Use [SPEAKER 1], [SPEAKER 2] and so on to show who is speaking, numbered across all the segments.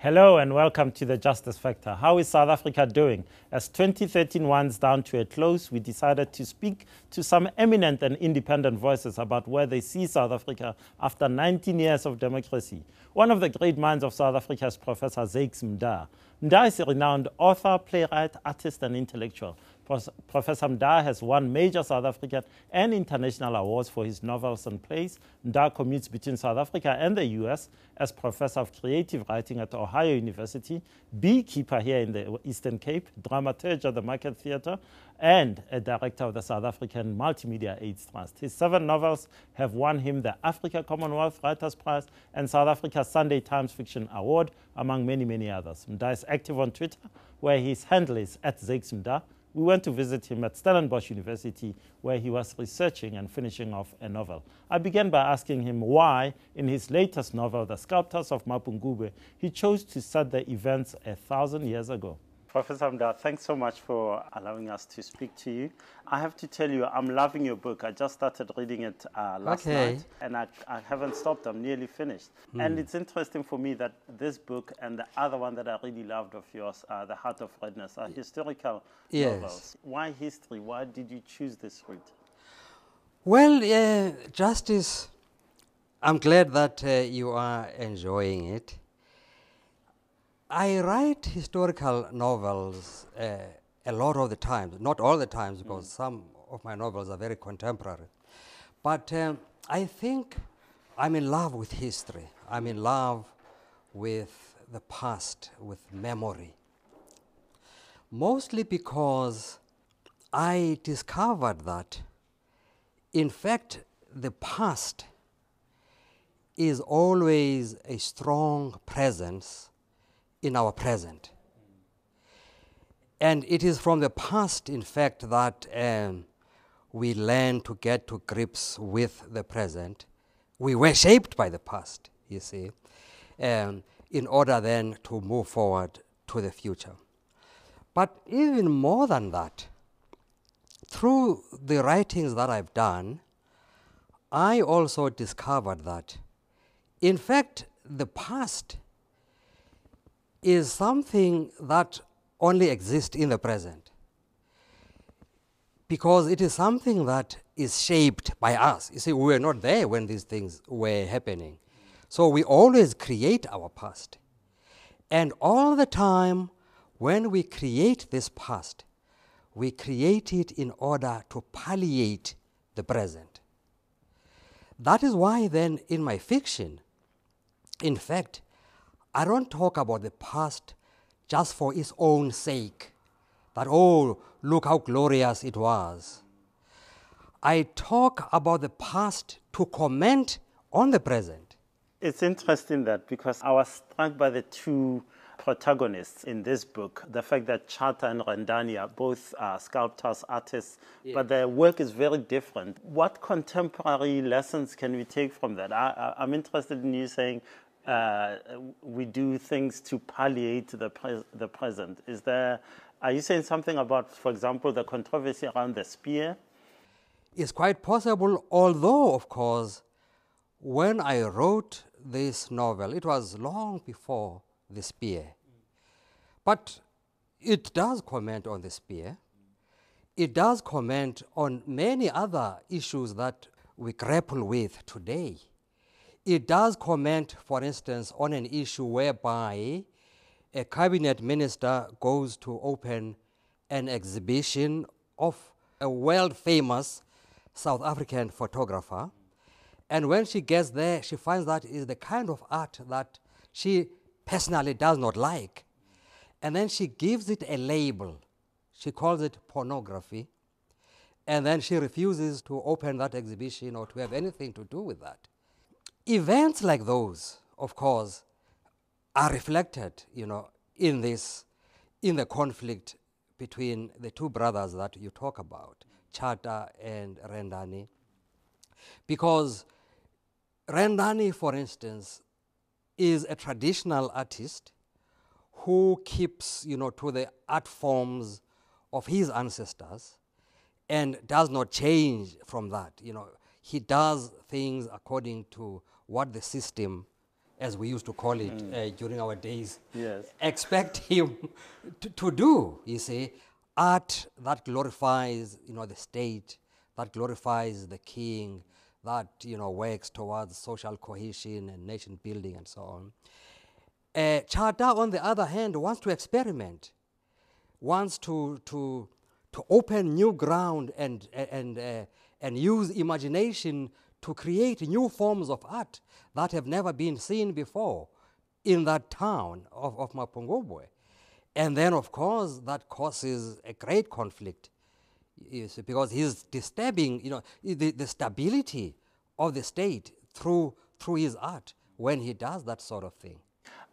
[SPEAKER 1] Hello and welcome to the Justice Factor. How is South Africa doing? As 2013 winds down to a close, we decided to speak to some eminent and independent voices about where they see South Africa after 19 years of democracy. One of the great minds of South Africa is Professor Zakes Mda. Mda is a renowned author, playwright, artist and intellectual. Professor Mda has won major South African and international awards for his novels and plays. Mda commutes between South Africa and the US as professor of creative writing at Ohio University, beekeeper here in the Eastern Cape, dramaturge at the Market Theatre, and a director of the South African Multimedia AIDS Trust. His 7 novels have won him the Africa Commonwealth Writers' Prize and South Africa's Sunday Times Fiction Award, among many, many others. Mda is active on Twitter, where his handle is @ZakesMda. We went to visit him at Stellenbosch University, where he was researching and finishing off a novel. I began by asking him why, in his latest novel, The Sculptors of Mapungubwe, he chose to set the events 1,000 years ago. Professor Mda, thanks so much for allowing us to speak to you. I have to tell you, I'm loving your book. I just started reading it last night, and I haven't stopped. I'm nearly finished. And it's interesting for me that this book and the other one that I really loved of yours, The Heart of Redness, are historical novels. Why history? Why did you choose this route?
[SPEAKER 2] Well, Justice, I'm glad that you are enjoying it. I write historical novels a lot of the times, not all the times, because some of my novels are very contemporary. But I think I'm in love with history. I'm in love with the past, with memory. Mostly because I discovered that, in fact, the past is always a strong presence in our present. And it is from the past, in fact, that we learn to get to grips with the present. We were shaped by the past, you see, in order then to move forward to the future. But even more than that, through the writings that I've done, I also discovered that, in fact, the past is something that only exists in the present, because it is something that is shaped by us. You see, we were not there when these things were happening. So we always create our past. And all the time, when we create this past, we create it in order to palliate the present. That is why then in my fiction, in fact, I don't talk about the past just for its own sake, that, oh, look how glorious it was. I talk about the past to comment on the present.
[SPEAKER 1] It's interesting that, because I was struck by the 2 protagonists in this book, the fact that Chata and Rendani are both sculptors, artists, but their work is very different. What contemporary lessons can we take from that? I'm interested in you saying, we do things to palliate the present. Are you saying something about, for example, the controversy around the spear?
[SPEAKER 2] It's quite possible, although, of course, when I wrote this novel, it was long before the spear. But it does comment on the spear. It does comment on many other issues that we grapple with today. It does comment, for instance, on an issue whereby a cabinet minister goes to open an exhibition of a world-famous South African photographer. And when she gets there, she finds that it is the kind of art that she personally does not like. And then she gives it a label. She calls it pornography. And then she refuses to open that exhibition or to have anything to do with that. Events like those, of course, are reflected, in the conflict between the 2 brothers that you talk about, Chata and Rendani. Because Rendani, for instance, is a traditional artist who keeps, to the art forms of his ancestors and does not change from that. He does things according to what the system as we used to call it during our days,
[SPEAKER 1] Yes.
[SPEAKER 2] expect him to do, you see, art that glorifies, the state, that glorifies the king, that, works towards social cohesion and nation building and so on. Chata, on the other hand, wants to experiment, wants to open new ground and use imagination to create new forms of art that have never been seen before in that town of Mapungubwe. And then, of course, that causes a great conflict, because he's disturbing, the stability of the state through his art when he does that sort of thing.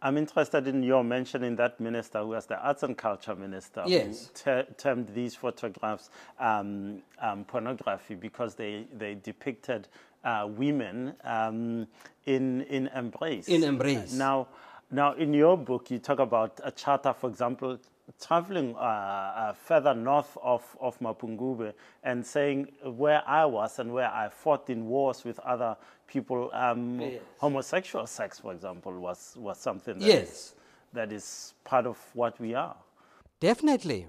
[SPEAKER 1] I'm interested in your mentioning that minister who was the Arts and Culture Minister,
[SPEAKER 2] yes,
[SPEAKER 1] who termed these photographs pornography because they depicted women in embrace.
[SPEAKER 2] In embrace.
[SPEAKER 1] Now, in your book, you talk about a charter, for example, traveling further north of Mapungubwe and saying where I was and where I fought in wars with other people, yes. Homosexual sex, for example, was something that,
[SPEAKER 2] yes.
[SPEAKER 1] that is part of what we are.
[SPEAKER 2] Definitely.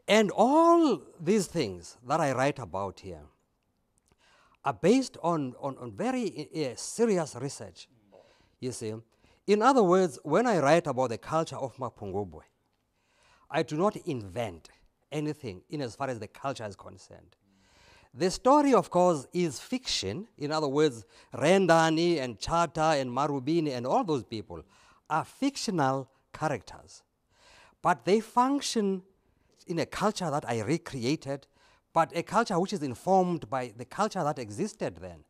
[SPEAKER 2] And all these things that I write about here are based on very serious research, you see. In other words, when I write about the culture of Mapungubwe, I do not invent anything in as far as the culture is concerned. The story, of course, is fiction. In other words, Rendani and Chata and Marubini and all those people are fictional characters. But they function in a culture that I recreated, but a culture which is informed by the culture that existed then.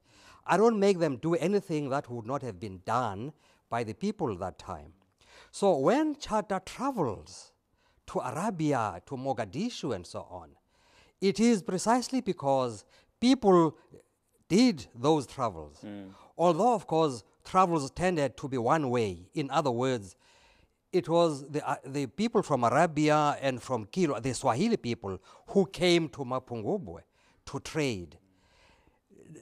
[SPEAKER 2] I don't make them do anything that would not have been done by the people that time. So when Chata travels to Arabia, to Mogadishu and so on, it is precisely because people did those travels. Although, of course, travels tended to be one way. In other words, it was the people from Arabia and from Kilo, the Swahili people, who came to Mapungubwe to trade.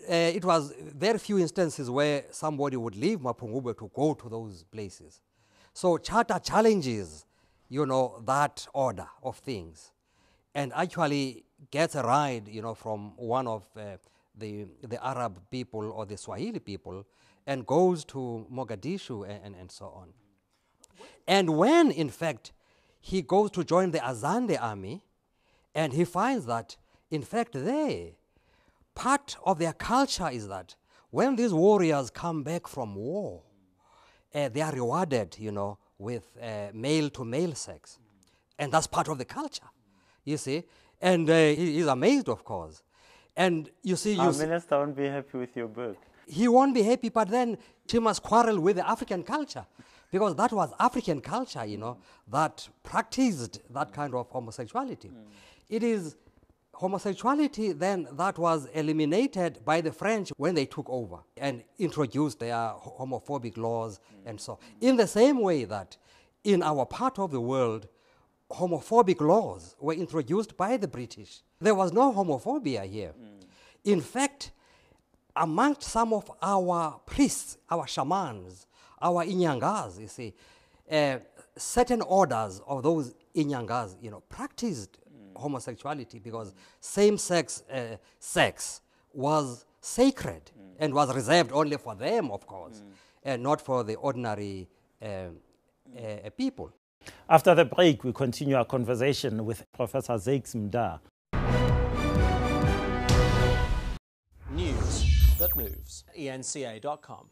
[SPEAKER 2] It was very few instances where somebody would leave Mapungubwe to go to those places. So Chata challenges, that order of things, and actually gets a ride, from one of the Arab people or the Swahili people, and goes to Mogadishu and so on. And when, in fact, he goes to join the Azande army, and he finds that, in fact, part of their culture is that when these warriors come back from war, they are rewarded, with male-to-male sex. And that's part of the culture, you see. And he's amazed, of course. And you see...
[SPEAKER 1] Our minister won't be happy with your book.
[SPEAKER 2] He won't be happy, but then he must quarrel with the African culture, because that was African culture, that practiced that kind of homosexuality. It is homosexuality then that was eliminated by the French when they took over and introduced their homophobic laws and so. In the same way that in our part of the world, homophobic laws were introduced by the British. There was no homophobia here. In fact, amongst some of our priests, our shamans, our inyangas, you see, certain orders of those inyangas, practiced homosexuality because same-sex sex was sacred and was reserved only for them, of course, and not for the ordinary people.
[SPEAKER 1] After the break, we continue our conversation with Professor Zakes Mda.
[SPEAKER 3] News that moves. ENCA.com.